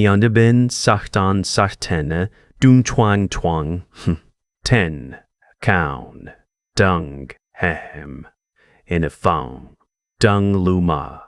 Yundabin sachtan sachtene dung twang twang ten count dung hem in a phone dung luma.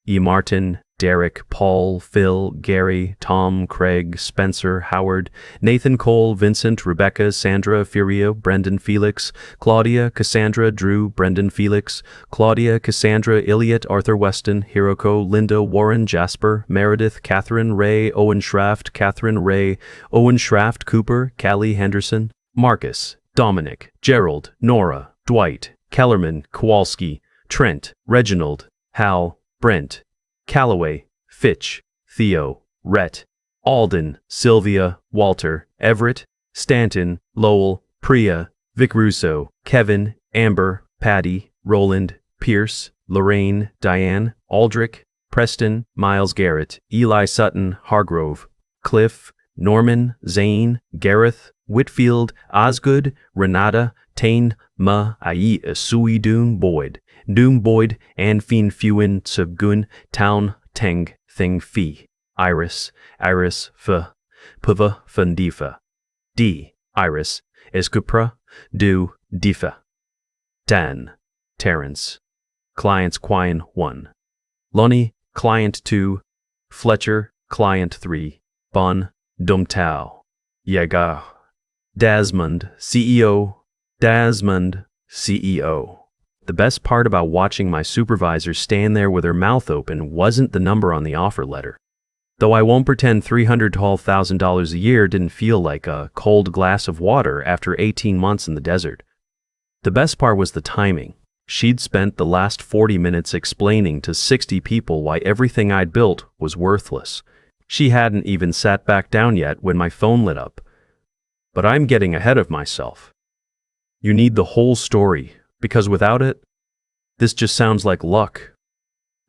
E. Martin, Derek, Paul, Phil, Gary, Tom, Craig, Spencer, Howard, Nathan, Cole, Vincent, Rebecca, Sandra, Furio, Brendan, Felix, Claudia, Cassandra, Drew, Brendan, Felix, Claudia, Cassandra, Iliot, Arthur Weston, Hiroko, Linda, Warren, Jasper, Meredith, Catherine, Ray, Owen Schraft, Catherine, Ray, Owen Schraft, Cooper, Callie, Henderson, Marcus, Dominic, Gerald, Nora, Dwight, Kellerman, Kowalski, Trent, Reginald, Hal, Brent, Callaway, Fitch, Theo, Rhett, Alden, Sylvia, Walter, Everett, Stanton, Lowell, Priya, Vic Russo, Kevin, Amber, Patty, Roland, Pierce, Lorraine, Diane, Aldrich, Preston, Miles Garrett, Eli Sutton, Hargrove, Cliff, Norman, Zane, Gareth, Whitfield, Osgood, Renata, Tain, Ma, Ai, Sui Doom, Boyd, and Fin Fuin, Subgun, Town, Teng, Thing Fi, Iris, F, Puva, Fundifa, D, Iris, Escupra, Du, Difa, Dan, Terrence, Clients Quine 1, Lonnie, Client 2, Fletcher, Client 3, Bon, Dumtao, Yaga, Desmond, CEO, The best part about watching my supervisor stand there with her mouth open wasn't the number on the offer letter. Though I won't pretend $312,000 a year didn't feel like a cold glass of water after 18 months in the desert. The best part was the timing. She'd spent the last 40 minutes explaining to 60 people why everything I'd built was worthless. She hadn't even sat back down yet when my phone lit up. But I'm getting ahead of myself. You need the whole story, because without it, this just sounds like luck.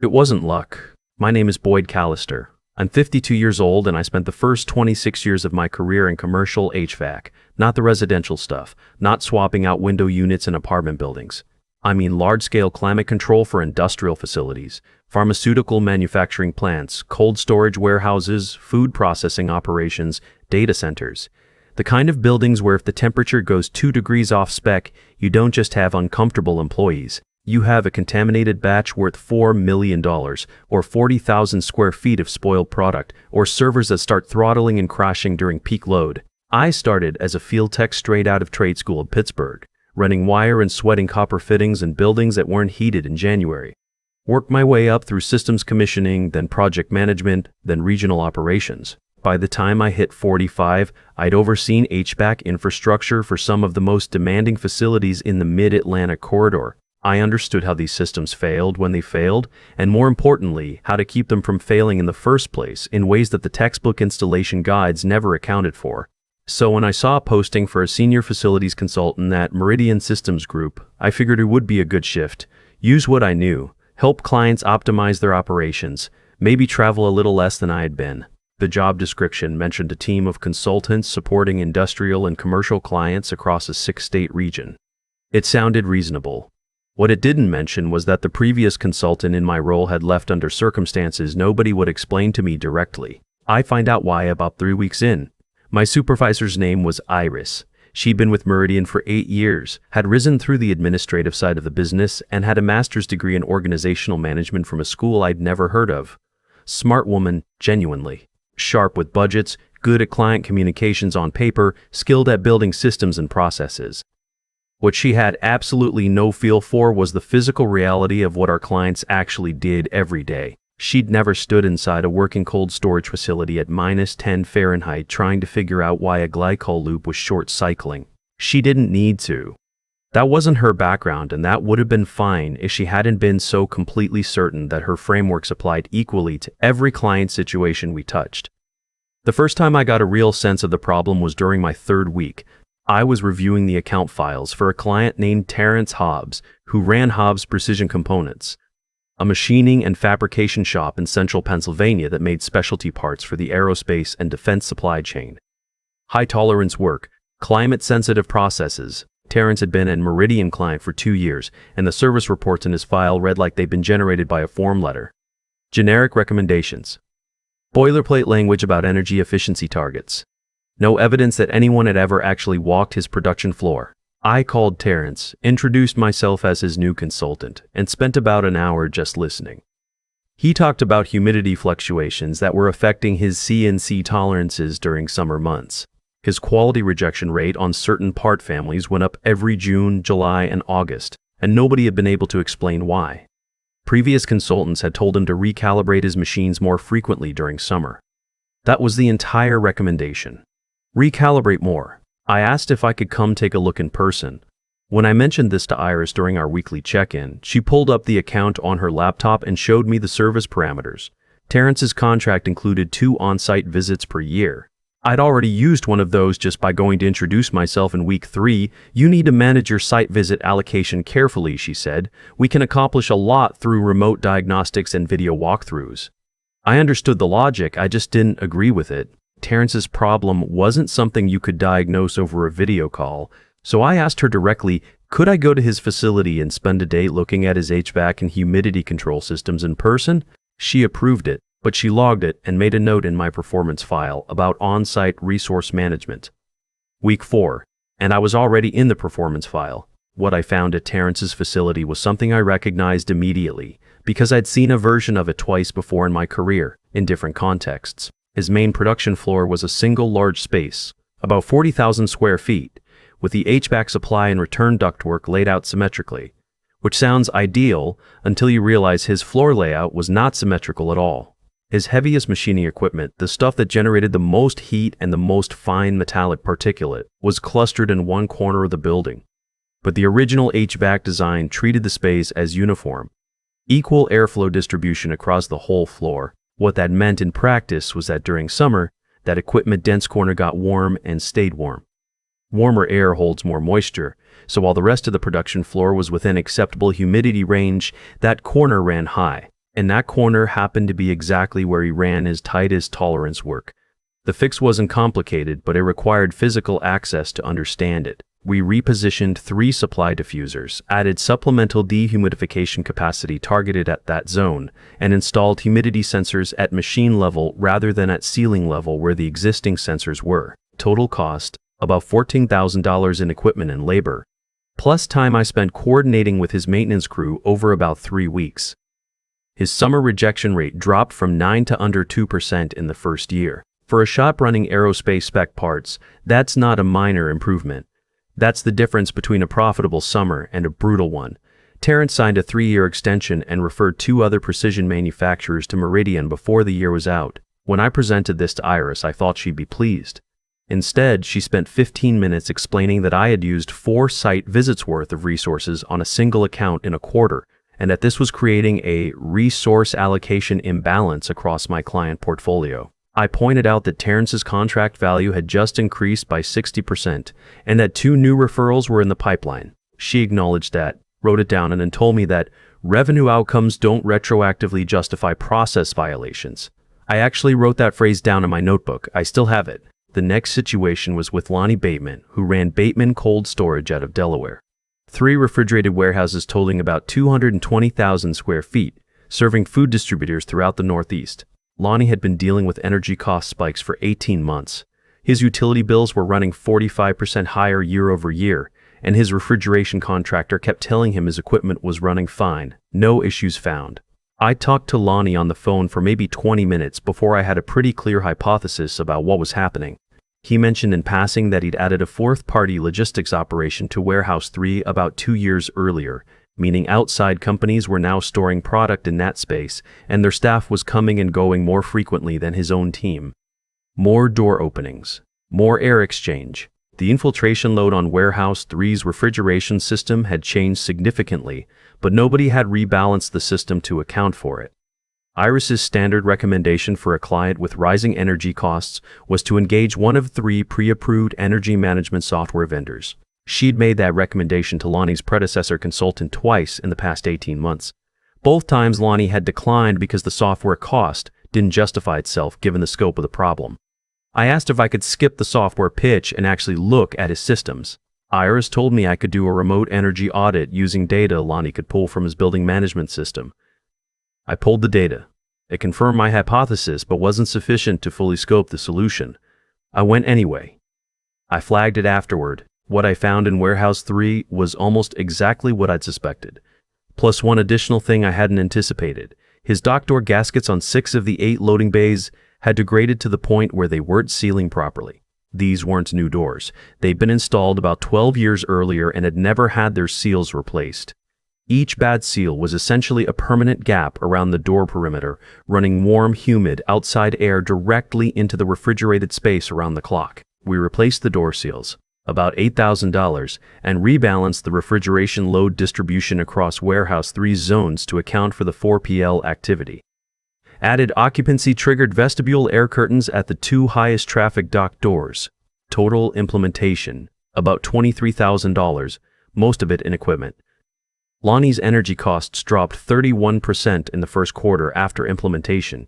It wasn't luck. My name is Boyd Callister. I'm 52 years old and I spent the first 26 years of my career in commercial HVAC, not the residential stuff, not swapping out window units in apartment buildings. I mean large-scale climate control for industrial facilities, pharmaceutical manufacturing plants, cold storage warehouses, food processing operations, data centers. The kind of buildings where if the temperature goes 2 degrees off spec, you don't just have uncomfortable employees. You have a contaminated batch worth $4 million, or 40,000 square feet of spoiled product, or servers that start throttling and crashing during peak load. I started as a field tech straight out of trade school in Pittsburgh, running wire and sweating copper fittings in buildings that weren't heated in January. Worked my way up through systems commissioning, then project management, then regional operations. By the time I hit 45, I'd overseen HVAC infrastructure for some of the most demanding facilities in the Mid-Atlantic corridor. I understood how these systems failed when they failed, and more importantly, how to keep them from failing in the first place in ways that the textbook installation guides never accounted for. So when I saw a posting for a senior facilities consultant at Meridian Systems Group, I figured it would be a good shift. Use what I knew, help clients optimize their operations, maybe travel a little less than I had been. The job description mentioned a team of consultants supporting industrial and commercial clients across a 6-state region. It sounded reasonable. What it didn't mention was that the previous consultant in my role had left under circumstances nobody would explain to me directly. I find out why about 3 weeks in. My supervisor's name was Iris. She'd been with Meridian for 8 years, had risen through the administrative side of the business, and had a master's degree in organizational management from a school I'd never heard of. Smart woman, genuinely. Sharp with budgets, good at client communications on paper, skilled at building systems and processes. What she had absolutely no feel for was the physical reality of what our clients actually did every day. She'd never stood inside a working cold storage facility at -10 Fahrenheit trying to figure out why a glycol loop was short cycling. She didn't need to. That wasn't her background, and that would have been fine if she hadn't been so completely certain that her frameworks applied equally to every client situation we touched. The first time I got a real sense of the problem was during my 3rd week. I was reviewing the account files for a client named Terrence Hobbs, who ran Hobbs Precision Components, a machining and fabrication shop in central Pennsylvania that made specialty parts for the aerospace and defense supply chain. High-tolerance work, climate-sensitive processes. Terrence had been a Meridian client for 2 years, and the service reports in his file read like they'd been generated by a form letter. Generic recommendations. Boilerplate language about energy efficiency targets. No evidence that anyone had ever actually walked his production floor. I called Terrence, introduced myself as his new consultant, and spent about an hour just listening. He talked about humidity fluctuations that were affecting his CNC tolerances during summer months. His quality rejection rate on certain part families went up every June, July, and August, and nobody had been able to explain why. Previous consultants had told him to recalibrate his machines more frequently during summer. That was the entire recommendation. Recalibrate more. I asked if I could come take a look in person. When I mentioned this to Iris during our weekly check-in, she pulled up the account on her laptop and showed me the service parameters. Terrence's contract included 2 on-site visits per year. I'd already used one of those just by going to introduce myself in week 3. You need to manage your site visit allocation carefully, she said. We can accomplish a lot through remote diagnostics and video walkthroughs. I understood the logic, I just didn't agree with it. Terrence's problem wasn't something you could diagnose over a video call, so I asked her directly, could I go to his facility and spend a day looking at his HVAC and humidity control systems in person? She approved it, but she logged it and made a note in my performance file about on-site resource management. Week 4, and I was already in the performance file. What I found at Terrence's facility was something I recognized immediately, because I'd seen a version of it twice before in my career, in different contexts. His main production floor was a single large space, about 40,000 square feet, with the HVAC supply and return ductwork laid out symmetrically, which sounds ideal until you realize his floor layout was not symmetrical at all. His heaviest machining equipment, the stuff that generated the most heat and the most fine metallic particulate, was clustered in one corner of the building. But the original HVAC design treated the space as uniform, equal airflow distribution across the whole floor. What that meant in practice was that during summer, that equipment-dense corner got warm and stayed warm. Warmer air holds more moisture, so while the rest of the production floor was within acceptable humidity range, that corner ran high, and that corner happened to be exactly where he ran his tightest tolerance work. The fix wasn't complicated, but it required physical access to understand it. We repositioned 3 supply diffusers, added supplemental dehumidification capacity targeted at that zone, and installed humidity sensors at machine level rather than at ceiling level where the existing sensors were. Total cost, about $14,000 in equipment and labor, plus time I spent coordinating with his maintenance crew over about 3 weeks. His summer rejection rate dropped from 9 to under 2% in the first year. For a shop running aerospace-spec parts, that's not a minor improvement. That's the difference between a profitable summer and a brutal one. Terrence signed a 3-year extension and referred 2 other precision manufacturers to Meridian before the year was out. When I presented this to Iris, I thought she'd be pleased. Instead, she spent 15 minutes explaining that I had used 4 site visits worth of resources on a single account in a quarter, and that this was creating a resource allocation imbalance across my client portfolio. I pointed out that Terrence's contract value had just increased by 60% and that 2 new referrals were in the pipeline. She acknowledged that, wrote it down, and then told me that revenue outcomes don't retroactively justify process violations. I actually wrote that phrase down in my notebook. I still have it. The next situation was with Lonnie Bateman, who ran Bateman Cold Storage out of Delaware. 3 refrigerated warehouses totaling about 220,000 square feet, serving food distributors throughout the Northeast. Lonnie had been dealing with energy cost spikes for 18 months. His utility bills were running 45% higher year over year, and his refrigeration contractor kept telling him his equipment was running fine, no issues found. I talked to Lonnie on the phone for maybe 20 minutes before I had a pretty clear hypothesis about what was happening. He mentioned in passing that he'd added a 4th-party logistics operation to Warehouse 3 about 2 years earlier, meaning outside companies were now storing product in that space, and their staff was coming and going more frequently than his own team. More door openings, more air exchange. The infiltration load on Warehouse 3's refrigeration system had changed significantly, but nobody had rebalanced the system to account for it. Iris's standard recommendation for a client with rising energy costs was to engage one of 3 pre-approved energy management software vendors. She'd made that recommendation to Lonnie's predecessor consultant twice in the past 18 months. Both times Lonnie had declined because the software cost didn't justify itself given the scope of the problem. I asked if I could skip the software pitch and actually look at his systems. Iris told me I could do a remote energy audit using data Lonnie could pull from his building management system. I pulled the data. It confirmed my hypothesis but wasn't sufficient to fully scope the solution. I went anyway. I flagged it afterward. What I found in Warehouse 3 was almost exactly what I'd suspected. Plus one additional thing I hadn't anticipated. His dock door gaskets on 6 of the 8 loading bays had degraded to the point where they weren't sealing properly. These weren't new doors. They'd been installed about 12 years earlier and had never had their seals replaced. Each bad seal was essentially a permanent gap around the door perimeter, running warm, humid, outside air directly into the refrigerated space around the clock. We replaced the door seals, about $8,000, and rebalanced the refrigeration load distribution across Warehouse 3's zones to account for the 4PL activity. Added occupancy-triggered vestibule air curtains at the 2 highest traffic dock doors. Total implementation, about $23,000, most of it in equipment. Lonnie's energy costs dropped 31% in the first quarter after implementation.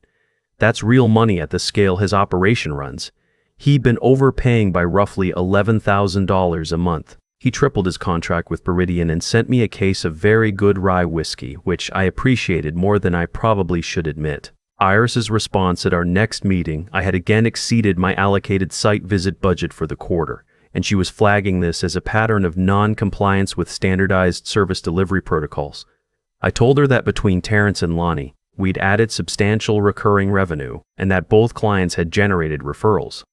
That's real money at the scale his operation runs. He'd been overpaying by roughly $11,000 a month. He tripled his contract with Meridian and sent me a case of very good rye whiskey, which I appreciated more than I probably should admit. Iris's response at our next meeting, I had again exceeded my allocated site visit budget for the quarter, and she was flagging this as a pattern of non-compliance with standardized service delivery protocols. I told her that between Terrence and Lonnie, we'd added substantial recurring revenue, and that both clients had generated referrals.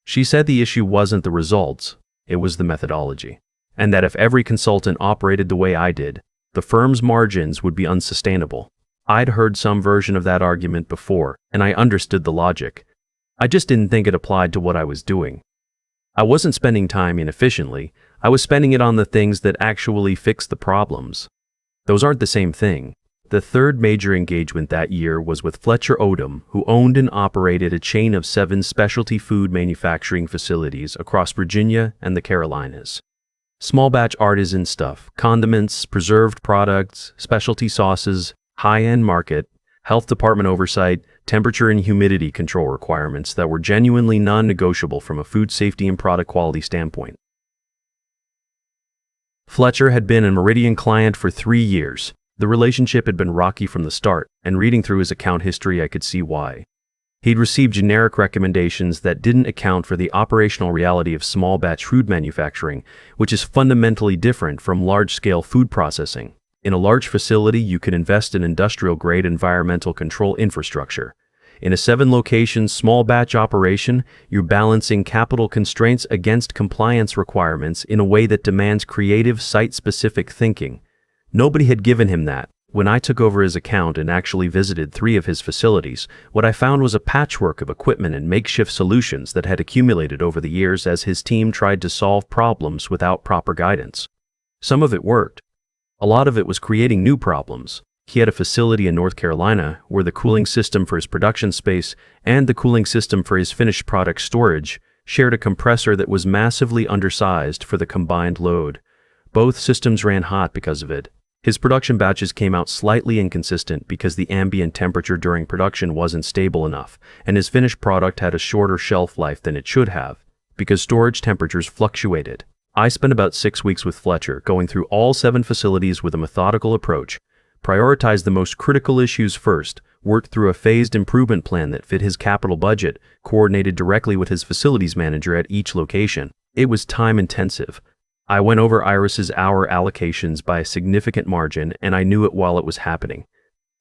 She said the issue wasn't the results, it was the methodology, and that if every consultant operated the way I did, the firm's margins would be unsustainable. I'd heard some version of that argument before, and I understood the logic. I just didn't think it applied to what I was doing. I wasn't spending time inefficiently, I was spending it on the things that actually fixed the problems. Those aren't the same thing. The third major engagement that year was with Fletcher Odom, who owned and operated a chain of 7 specialty food manufacturing facilities across Virginia and the Carolinas. Small batch artisan stuff, condiments, preserved products, specialty sauces, high-end market, health department oversight, temperature and humidity control requirements that were genuinely non-negotiable from a food safety and product quality standpoint. Fletcher had been a Meridian client for 3 years. The relationship had been rocky from the start, and reading through his account history I could see why. He'd received generic recommendations that didn't account for the operational reality of small batch food manufacturing, which is fundamentally different from large-scale food processing. In a large facility, you can invest in industrial-grade environmental control infrastructure. In a 7-location small batch operation, you're balancing capital constraints against compliance requirements in a way that demands creative, site-specific thinking. Nobody had given him that. When I took over his account and actually visited 3 of his facilities, what I found was a patchwork of equipment and makeshift solutions that had accumulated over the years as his team tried to solve problems without proper guidance. Some of it worked. A lot of it was creating new problems. He had a facility in North Carolina where the cooling system for his production space and the cooling system for his finished product storage shared a compressor that was massively undersized for the combined load. Both systems ran hot because of it. His production batches came out slightly inconsistent because the ambient temperature during production wasn't stable enough, and his finished product had a shorter shelf life than it should have, because storage temperatures fluctuated. I spent about 6 weeks with Fletcher, going through all 7 facilities with a methodical approach, prioritized the most critical issues first, worked through a phased improvement plan that fit his capital budget, coordinated directly with his facilities manager at each location. It was time-intensive. I went over Iris's hour allocations by a significant margin, and I knew it while it was happening.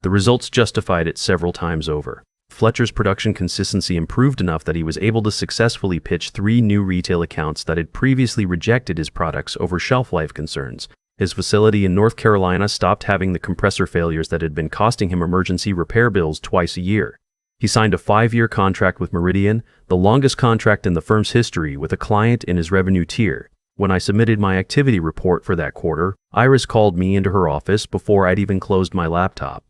The results justified it several times over. Fletcher's production consistency improved enough that he was able to successfully pitch 3 new retail accounts that had previously rejected his products over shelf life concerns. His facility in North Carolina stopped having the compressor failures that had been costing him emergency repair bills twice a year. He signed a 5-year contract with Meridian, the longest contract in the firm's history with a client in his revenue tier. When I submitted my activity report for that quarter, Iris called me into her office before I'd even closed my laptop.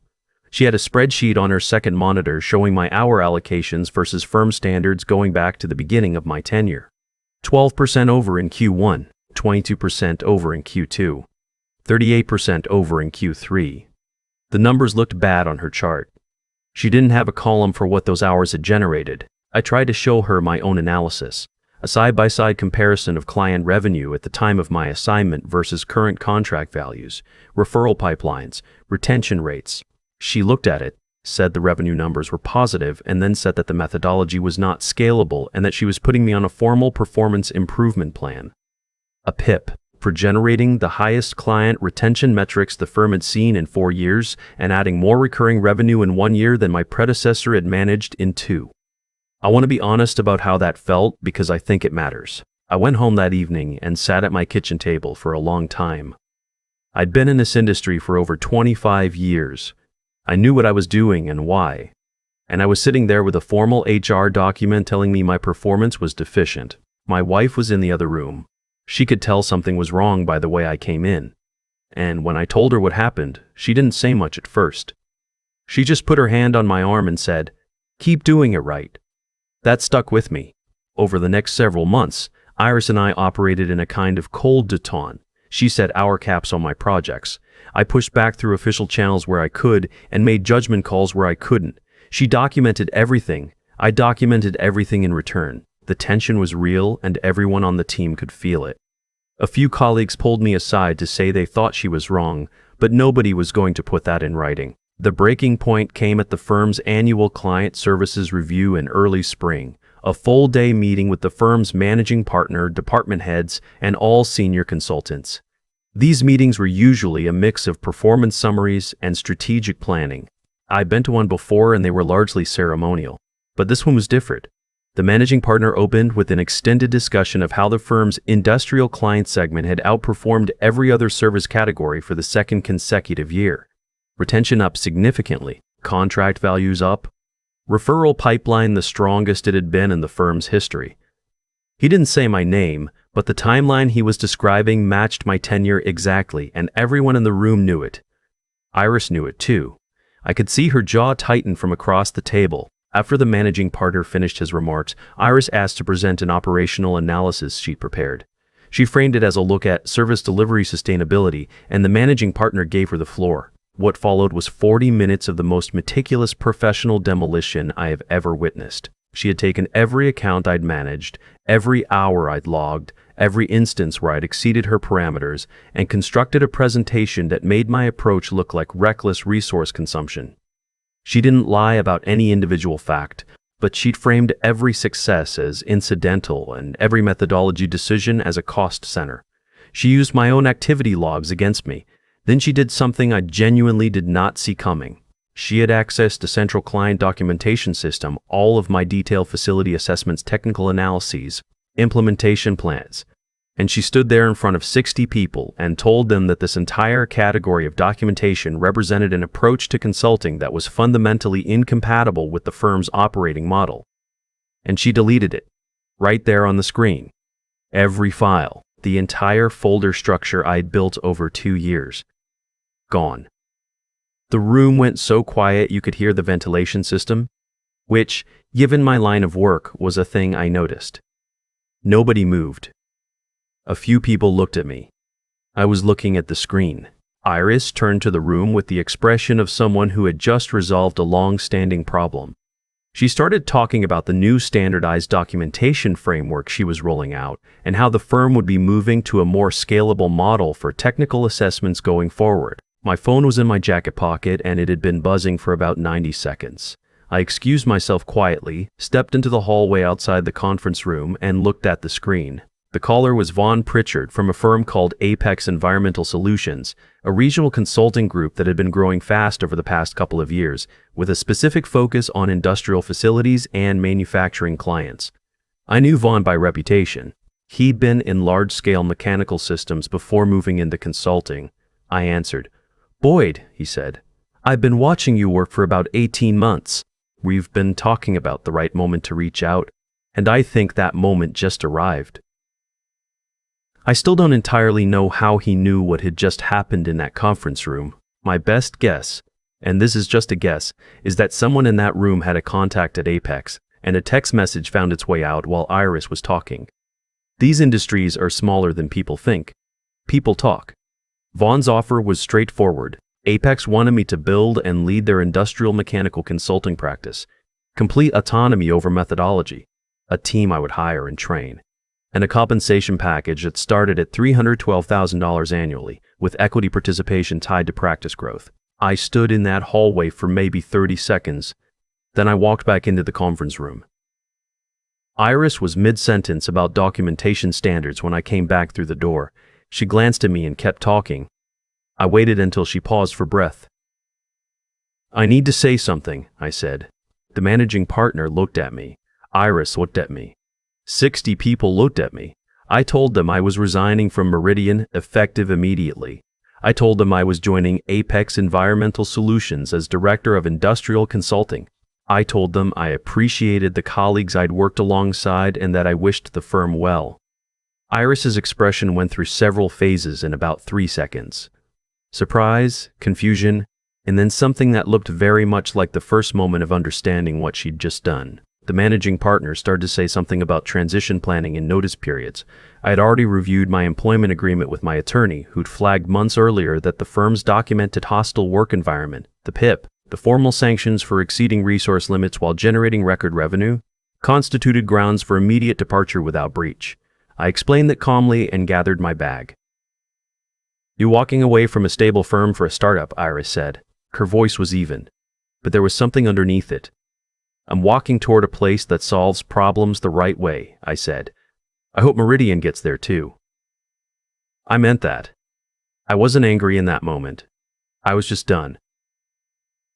She had a spreadsheet on her second monitor showing my hour allocations versus firm standards going back to the beginning of my tenure. 12% over in Q1, 22% over in Q2, 38% over in Q3. The numbers looked bad on her chart. She didn't have a column for what those hours had generated. I tried to show her my own analysis, a side-by-side comparison of client revenue at the time of my assignment versus current contract values, referral pipelines, retention rates. She looked at it, said the revenue numbers were positive, and then said that the methodology was not scalable and that she was putting me on a formal performance improvement plan. A PIP, for generating the highest client retention metrics the firm had seen in 4 years and adding more recurring revenue in 1 year than my predecessor had managed in 2. I want to be honest about how that felt because I think it matters. I went home that evening and sat at my kitchen table for a long time. I'd been in this industry for over 25 years. I knew what I was doing and why. And I was sitting there with a formal HR document telling me my performance was deficient. My wife was in the other room. She could tell something was wrong by the way I came in. And when I told her what happened, she didn't say much at first. She just put her hand on my arm and said, "Keep doing it right." That stuck with me. Over the next several months, Iris and I operated in a kind of cold détente. She set hour caps on my projects. I pushed back through official channels where I could and made judgment calls where I couldn't. She documented everything. I documented everything in return. The tension was real and everyone on the team could feel it. A few colleagues pulled me aside to say they thought she was wrong, but nobody was going to put that in writing. The breaking point came at the firm's annual client services review in early spring, a full-day meeting with the firm's managing partner, department heads, and all senior consultants. These meetings were usually a mix of performance summaries and strategic planning. I'd been to one before and they were largely ceremonial, but this one was different. The managing partner opened with an extended discussion of how the firm's industrial client segment had outperformed every other service category for the second consecutive year. Retention up significantly, contract values up, referral pipeline the strongest it had been in the firm's history. He didn't say my name, but the timeline he was describing matched my tenure exactly, and everyone in the room knew it. Iris knew it too. I could see her jaw tighten from across the table. After the managing partner finished his remarks, Iris asked to present an operational analysis sheet prepared. She framed it as a look at service delivery sustainability, and the managing partner gave her the floor. What followed was 40 minutes of the most meticulous professional demolition I have ever witnessed. She had taken every account I'd managed, every hour I'd logged, every instance where I'd exceeded her parameters, and constructed a presentation that made my approach look like reckless resource consumption. She didn't lie about any individual fact, but she'd framed every success as incidental and every methodology decision as a cost center. She used my own activity logs against me. Then she did something I genuinely did not see coming. She had access to central client documentation system, all of my detailed facility assessments, technical analyses, implementation plans. And she stood there in front of 60 people and told them that this entire category of documentation represented an approach to consulting that was fundamentally incompatible with the firm's operating model. And she deleted it, right there on the screen. Every file, the entire folder structure I'd built over 2 years. Gone. The room went so quiet you could hear the ventilation system, which, given my line of work, was a thing I noticed. Nobody moved. A few people looked at me. I was looking at the screen. Iris turned to the room with the expression of someone who had just resolved a long-standing problem. She started talking about the new standardized documentation framework she was rolling out and how the firm would be moving to a more scalable model for technical assessments going forward. My phone was in my jacket pocket and it had been buzzing for about 90 seconds. I excused myself quietly, stepped into the hallway outside the conference room, and looked at the screen. The caller was Vaughn Pritchard from a firm called Apex Environmental Solutions, a regional consulting group that had been growing fast over the past couple of years, with a specific focus on industrial facilities and manufacturing clients. I knew Vaughn by reputation. He'd been in large-scale mechanical systems before moving into consulting. I answered. "Boyd," he said, "I've been watching you work for about 18 months. We've been talking about the right moment to reach out, and I think that moment just arrived." I still don't entirely know how he knew what had just happened in that conference room. My best guess, and this is just a guess, is that someone in that room had a contact at Apex, and a text message found its way out while Iris was talking. These industries are smaller than people think. People talk. Vaughn's offer was straightforward. Apex wanted me to build and lead their industrial mechanical consulting practice, complete autonomy over methodology, a team I would hire and train, and a compensation package that started at $312,000 annually, with equity participation tied to practice growth. I stood in that hallway for maybe 30 seconds. Then I walked back into the conference room. Iris was mid-sentence about documentation standards when I came back through the door. She glanced at me and kept talking. I waited until she paused for breath. "I need to say something," I said. The managing partner looked at me. Iris looked at me. 60 people looked at me. I told them I was resigning from Meridian, effective immediately. I told them I was joining Apex Environmental Solutions as Director of Industrial Consulting. I told them I appreciated the colleagues I'd worked alongside and that I wished the firm well. Iris's expression went through several phases in about 3 seconds. Surprise, confusion, and then something that looked very much like the first moment of understanding what she'd just done. The managing partner started to say something about transition planning and notice periods. I had already reviewed my employment agreement with my attorney, who'd flagged months earlier that the firm's documented hostile work environment, the PIP, the formal sanctions for exceeding resource limits while generating record revenue, constituted grounds for immediate departure without breach. I explained that calmly and gathered my bag. "You're walking away from a stable firm for a startup," Iris said. Her voice was even, but there was something underneath it. "I'm walking toward a place that solves problems the right way," I said. "I hope Meridian gets there too." I meant that. I wasn't angry in that moment. I was just done.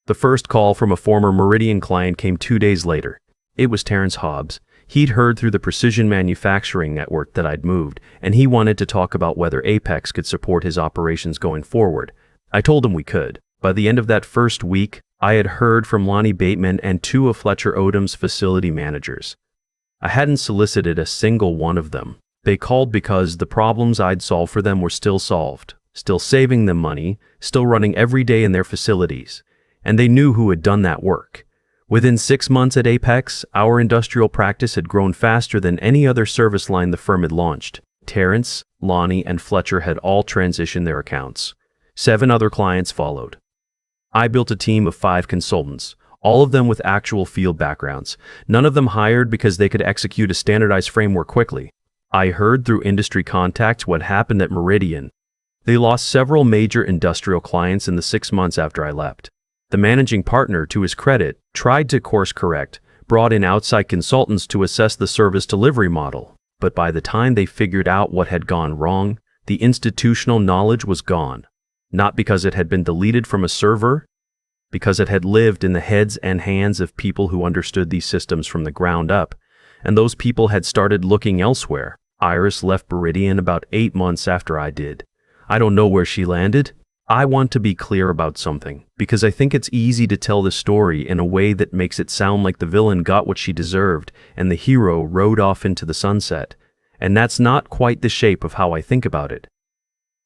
The first call from a former Meridian client came 2 days later. It was Terrence Hobbs. He'd heard through the precision manufacturing network that I'd moved, and he wanted to talk about whether Apex could support his operations going forward. I told him we could. By the end of that first week, I had heard from Lonnie Bateman and 2 of Fletcher Odom's facility managers. I hadn't solicited a single one of them. They called because the problems I'd solved for them were still solved, still saving them money, still running every day in their facilities. And they knew who had done that work. Within 6 months at Apex, our industrial practice had grown faster than any other service line the firm had launched. Terrence, Lonnie, and Fletcher had all transitioned their accounts. 7 other clients followed. I built a team of 5 consultants, all of them with actual field backgrounds. None of them hired because they could execute a standardized framework quickly. I heard through industry contacts what happened at Meridian. They lost several major industrial clients in the 6 months after I left. The managing partner, to his credit, tried to course correct, brought in outside consultants to assess the service delivery model. But by the time they figured out what had gone wrong, the institutional knowledge was gone. Not because it had been deleted from a server, because it had lived in the heads and hands of people who understood these systems from the ground up, and those people had started looking elsewhere. Iris left Meridian about 8 months after I did. I don't know where she landed. I want to be clear about something, because I think it's easy to tell the story in a way that makes it sound like the villain got what she deserved and the hero rode off into the sunset, and that's not quite the shape of how I think about it.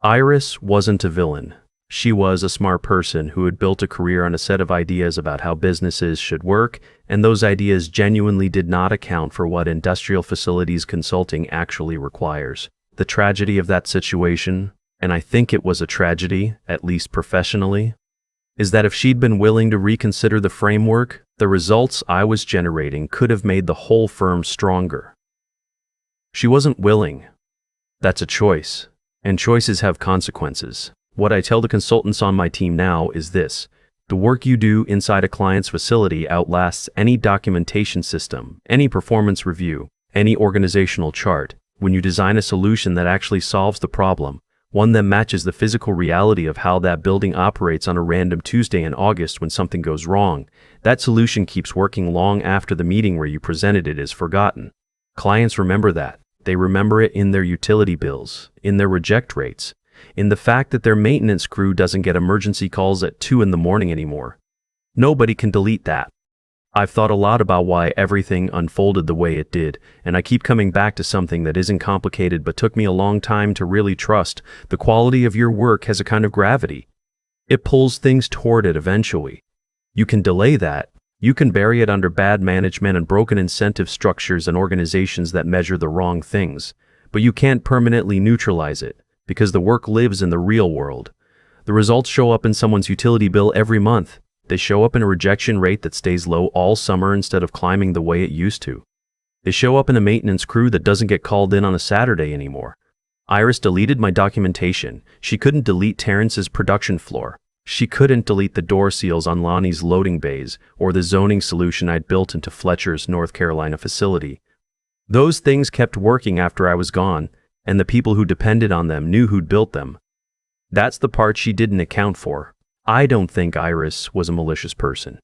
Iris wasn't a villain. She was a smart person who had built a career on a set of ideas about how businesses should work, and those ideas genuinely did not account for what industrial facilities consulting actually requires. The tragedy of that situation, and I think it was a tragedy, at least professionally, is that if she'd been willing to reconsider the framework, the results I was generating could have made the whole firm stronger. She wasn't willing. That's a choice, and choices have consequences. What I tell the consultants on my team now is this: the work you do inside a client's facility outlasts any documentation system, any performance review, any organizational chart. When you design a solution that actually solves the problem, one that matches the physical reality of how that building operates on a random Tuesday in August when something goes wrong, that solution keeps working long after the meeting where you presented it is forgotten. Clients remember that. They remember it in their utility bills, in their reject rates, in the fact that their maintenance crew doesn't get emergency calls at 2 in the morning anymore. Nobody can delete that. I've thought a lot about why everything unfolded the way it did, and I keep coming back to something that isn't complicated but took me a long time to really trust. The quality of your work has a kind of gravity. It pulls things toward it eventually. You can delay that. You can bury it under bad management and broken incentive structures and organizations that measure the wrong things, but you can't permanently neutralize it, because the work lives in the real world. The results show up in someone's utility bill every month. They show up in a rejection rate that stays low all summer instead of climbing the way it used to. They show up in a maintenance crew that doesn't get called in on a Saturday anymore. Iris deleted my documentation. She couldn't delete Terrence's production floor. She couldn't delete the door seals on Lonnie's loading bays or the zoning solution I'd built into Fletcher's North Carolina facility. Those things kept working after I was gone, and the people who depended on them knew who'd built them. That's the part she didn't account for. I don't think Iris was a malicious person.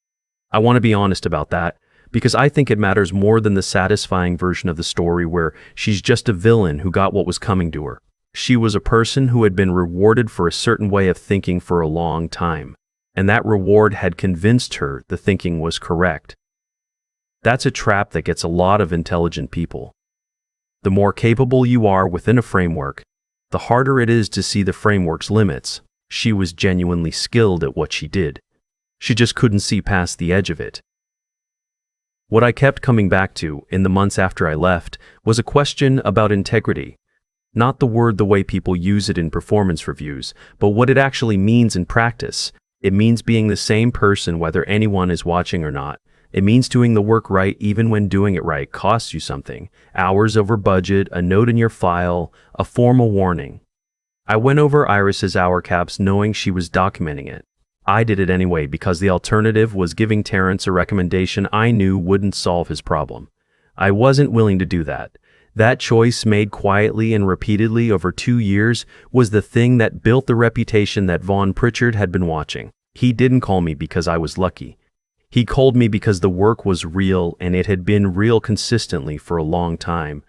I want to be honest about that, because I think it matters more than the satisfying version of the story where she's just a villain who got what was coming to her. She was a person who had been rewarded for a certain way of thinking for a long time, and that reward had convinced her the thinking was correct. That's a trap that gets a lot of intelligent people. The more capable you are within a framework, the harder it is to see the framework's limits. She was genuinely skilled at what she did. She just couldn't see past the edge of it. What I kept coming back to in the months after I left was a question about integrity. Not the word the way people use it in performance reviews, but what it actually means in practice. It means being the same person whether anyone is watching or not. It means doing the work right even when doing it right costs you something. Hours over budget, a note in your file, a formal warning. I went over Iris's hour caps knowing she was documenting it. I did it anyway because the alternative was giving Terrence a recommendation I knew wouldn't solve his problem. I wasn't willing to do that. That choice, made quietly and repeatedly over 2 years, was the thing that built the reputation that Vaughn Pritchard had been watching. He didn't call me because I was lucky. He called me because the work was real, and it had been real consistently for a long time.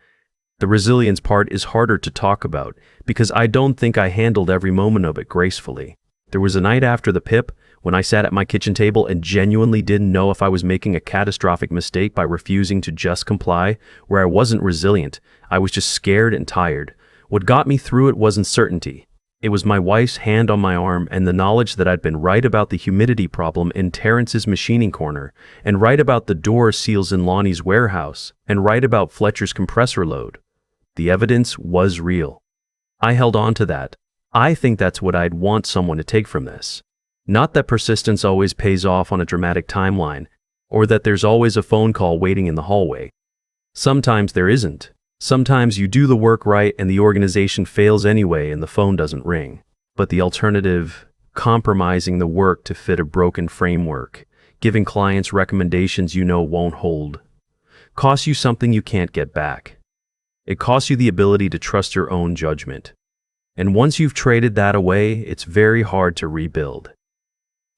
The resilience part is harder to talk about, because I don't think I handled every moment of it gracefully. There was a night after the PIP when I sat at my kitchen table and genuinely didn't know if I was making a catastrophic mistake by refusing to just comply, where I wasn't resilient. I was just scared and tired. What got me through it wasn't certainty. It was my wife's hand on my arm and the knowledge that I'd been right about the humidity problem in Terrence's machining corner, and right about the door seals in Lonnie's warehouse, and right about Fletcher's compressor load. The evidence was real. I held on to that. I think that's what I'd want someone to take from this. Not that persistence always pays off on a dramatic timeline, or that there's always a phone call waiting in the hallway. Sometimes there isn't. Sometimes you do the work right and the organization fails anyway and the phone doesn't ring. But the alternative, compromising the work to fit a broken framework, giving clients recommendations you know won't hold, costs you something you can't get back. It costs you the ability to trust your own judgment. And once you've traded that away, it's very hard to rebuild.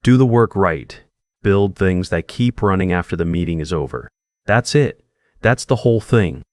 Do the work right. Build things that keep running after the meeting is over. That's it. That's the whole thing.